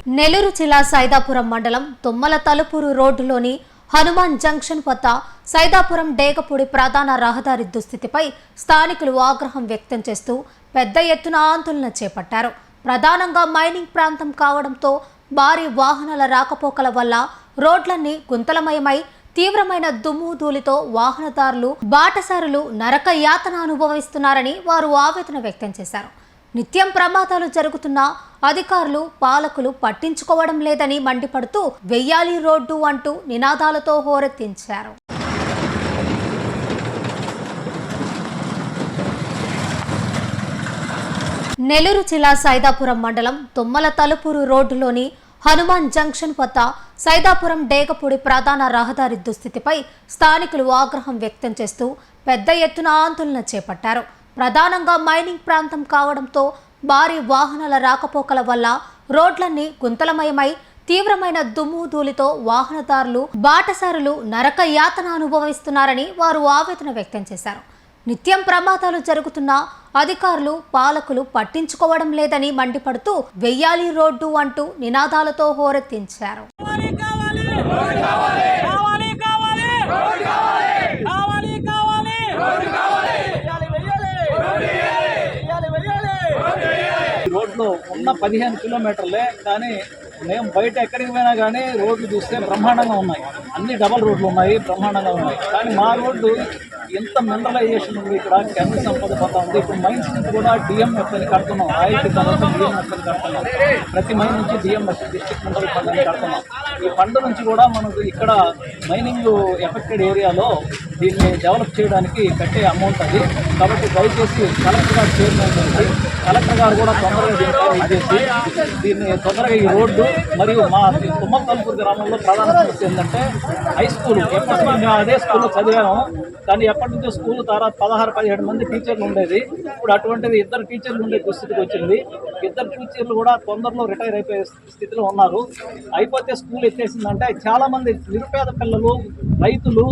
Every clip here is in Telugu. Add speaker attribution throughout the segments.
Speaker 1: నెల్లూరు జిల్లా సైదాపురం మండలం తుమ్మల తలుపూరు రోడ్డులోని హనుమాన్ జంక్షన్ వద్ద సైదాపురం డేగపూడి ప్రధాన రహదారి దుస్థితిపై స్థానికులు ఆగ్రహం వ్యక్తం చేస్తూ పెద్ద ఎత్తున ఆందోళన చేపట్టారు. ప్రధానంగా మైనింగ్ ప్రాంతం కావడంతో భారీ వాహనాల రాకపోకల వల్ల రోడ్లన్నీ గుంతలమయమై తీవ్రమైన దుమ్ము ధూళితో వాహనదారులు బాటసారులు నరక యాతన అనుభవిస్తున్నారని వారు ఆవేదన వ్యక్తం చేశారు. నిత్యం ప్రమాదాలు జరుగుతున్నా అధికారులు పాలకులు పట్టించుకోవడం లేదని మండిపడుతూ వెయ్యాలి రోడ్డు అంటూ నినాదాలతో హోరెత్తించారు. నెల్లూరు జిల్లా సైదాపురం మండలం తుమ్మల తలుపూరు రోడ్డులోని హనుమాన్ జంక్షన్ వద్ద సైదాపురం డేగపూడి ప్రధాన రహదారి దుస్థితిపై స్థానికులు ఆగ్రహం వ్యక్తం చేస్తూ పెద్ద ఎత్తున ఆందోళన చేపట్టారు. ప్రధానంగా మైనింగ్ ప్రాంతం కావడంతో భారీ వాహనాల రాకపోకల వల్ల రోడ్లన్నీ గుంతలమయమై తీవ్రమైన దుమ్ము ధూళితో వాహనదారులు బాటసారులు నరక యాతన అనుభవిస్తున్నారని వారు ఆవేదన వ్యక్తం చేశారు. నిత్యం ప్రమాదాలు జరుగుతున్నా అధికారులు పాలకులు పట్టించుకోవడం లేదని మండిపడుతూ వెయ్యాలి రోడ్డు అంటూ నినాదాలతో హోరెత్తించారు.
Speaker 2: రోడ్లు ఉన్న 15 కిలోమీటర్లే, కానీ మేము బయట ఎక్కడికి పోయినా కానీ రోడ్లు చూస్తే బ్రహ్మాండంగా ఉన్నాయి. అన్ని డబల్ రోడ్లు ఉన్నాయి, బ్రహ్మాండంగా ఉన్నాయి. కానీ మా రోడ్డు ఎంత మినరలైజేషన్ ఉంది, ఇక్కడ కెమికల్ సంపద పోతా ఉంది. ఇప్పుడు మైన్స్ నుంచి కూడా డిఎంఎఫ్ అని కడుతున్నాం, రాయల్టీ తర్వాత డిఎంఎఫ్ అని కడుతున్నాం. ప్రతి మైన్ నుంచి డిఎంఎఫ్ డిస్ట్రిక్ట్ మినరల్ ఫండ్ అని కడుతున్నాం. ఈ ఫండ్ నుంచి కూడా మనకు ఇక్కడ మైనింగ్ ఎఫెక్టెడ్ ఏరియాలో దీన్ని డెవలప్ చేయడానికి కట్టే అమౌంట్ అది. కాబట్టి దయచేసి కలెక్టర్ గారు చైర్మన్ ఉంది, కలెక్టర్ గారు కూడా తొందరగా ఇచ్చేసి దీన్ని తొందరగా ఈ రోడ్డు మరియు మా తుమ్మల తలుపూరు గ్రామంలో ప్రధాన సమస్య ఏంటంటే హై స్కూల్. ఎప్పటి మేము అదే స్కూల్లో చదివాము, కానీ ఎప్పటి నుంచో స్కూల్ తర్వాత 16-17 మంది టీచర్లు ఉండేది. ఇప్పుడు అటువంటిది 2 టీచర్లు ఉండే దుస్థితికి వచ్చింది. 2 టీచర్లు కూడా తొందరలో రిటైర్ అయిపోయే స్థితిలో ఉన్నారు. అయిపోతే స్కూల్ ఎత్తేసిందంటే చాలామంది నిరుపేద పిల్లలు, రైతులు,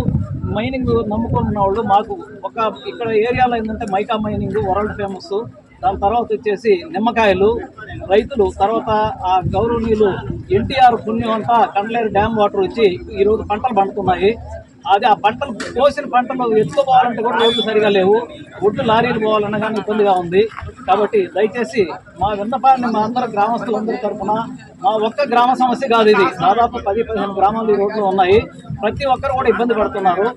Speaker 2: మైనింగ్ నమ్ముకున్న వాళ్ళు మాకు ఒక ఇక్కడ ఏరియాలో ఏంటంటే మైకా మైనింగ్ వరల్డ్ ఫేమస్. దాని తర్వాత వచ్చేసి నిమ్మకాయలు రైతులు, తర్వాత ఆ గౌరవనీయులు ఎన్టీఆర్ పుణ్యం అంతా కండ్లేరు డ్యామ్ వాటర్ వచ్చి ఈరోజు పంటలు పండుతున్నాయి. అది ఆ పంటలు కోసిన పంటలు ఎత్తుకోవాలంటే కూడా రోడ్లు సరిగా లేవు. ఒడ్లు లారీలు పోవాలన్నా కానీ ఇబ్బందిగా ఉంది. కాబట్టి దయచేసి మా విన్నపాన్ని మా అందరూ గ్రామస్తులందరి తరఫున, మా ఒక్క గ్రామ సమస్య కాదు ఇది, దాదాపు 10-15 గ్రామాలు ఈ రోడ్లు ఉన్నాయి. ప్రతి ఒక్కరు కూడా ఇబ్బంది పడుతున్నారు.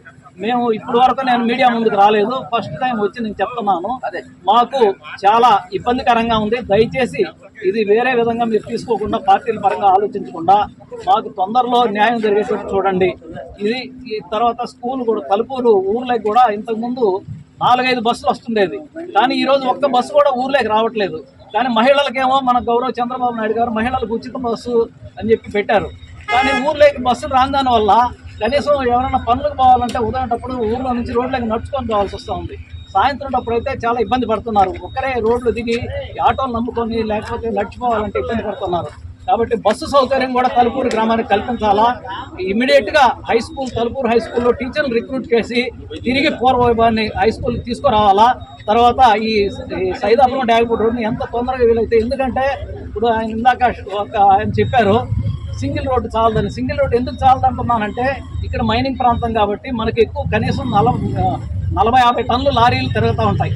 Speaker 2: మేము ఇప్పుడు వరకు నేను మీడియా ముందుకు రాలేదు, ఫస్ట్ టైం వచ్చి నేను చెప్తున్నాను. మాకు చాలా ఇబ్బందికరంగా ఉంది. దయచేసి ఇది వేరే విధంగా మీరు తీసుకోకుండా, పార్టీల పరంగా ఆలోచించకుండా మాకు తొందరలో న్యాయం జరిగేటట్టు చూడండి. ఇది ఈ తర్వాత స్కూల్ కూడా తలుపూరు ఊర్లోకి కూడా ఇంతకుముందు 4-5 బస్సులు వస్తుండేది, కానీ ఈరోజు ఒక్క బస్సు కూడా ఊర్లోకి రావట్లేదు. కానీ మహిళలకేమో మన గౌరవ చంద్రబాబు నాయుడు గారు మహిళలకు ఉచిత బస్సు అని చెప్పి పెట్టారు. కానీ ఊర్లోకి బస్సులు రాని వల్ల కనీసం ఎవరైనా పనులకు పోవాలంటే ఉదయంటప్పుడు ఊర్లో నుంచి రోడ్లకి నడుచుకొని పోవాల్సి వస్తూ ఉంది. సాయంత్రం అప్పుడైతే చాలా ఇబ్బంది పడుతున్నారు. ఒక్కరే రోడ్లు దిగి ఆటోలు నమ్ముకొని లేకపోతే నడిచిపోవాలంటే ఇబ్బంది పడుతున్నారు. కాబట్టి బస్సు సౌకర్యం కూడా తలుపూరు గ్రామానికి కల్పించాలా. ఇమీడియట్గా హై స్కూల్, తలుపూరు హై స్కూల్లో టీచర్లు రిక్రూట్ చేసి తిరిగి పూర్వవైభవాన్ని హై స్కూల్ తీసుకురావాలా. తర్వాత ఈ సైదాపురం డేగపూడి రోడ్ని ఎంత తొందరగా వీలైతే, ఎందుకంటే ఇప్పుడు ఆయన ఇందాక ఆయన చెప్పారు సింగిల్ రోడ్డు చాలదని. సింగిల్ రోడ్డు ఎందుకు చాలదంటున్నానంటే ఇక్కడ మైనింగ్ ప్రాంతం కాబట్టి మనకి ఎక్కువ కనీసం 40-50 టన్నులు లారీలు తిరుగుతూ ఉంటాయి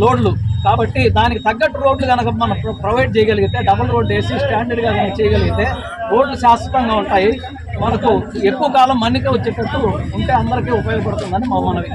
Speaker 2: లోడ్లు. కాబట్టి దానికి తగ్గట్టు రోడ్లు కనుక మనం ప్రొవైడ్ చేయగలిగితే, డబుల్ రోడ్డు వేసి స్టాండర్డ్గా కనుక చేయగలిగితే రోడ్లు శాశ్వతంగా ఉంటాయి. మనకు ఎక్కువ కాలం మన్నిక వచ్చేటట్టు ఉంటే అందరికీ ఉపయోగపడుతుందని మా మనవి.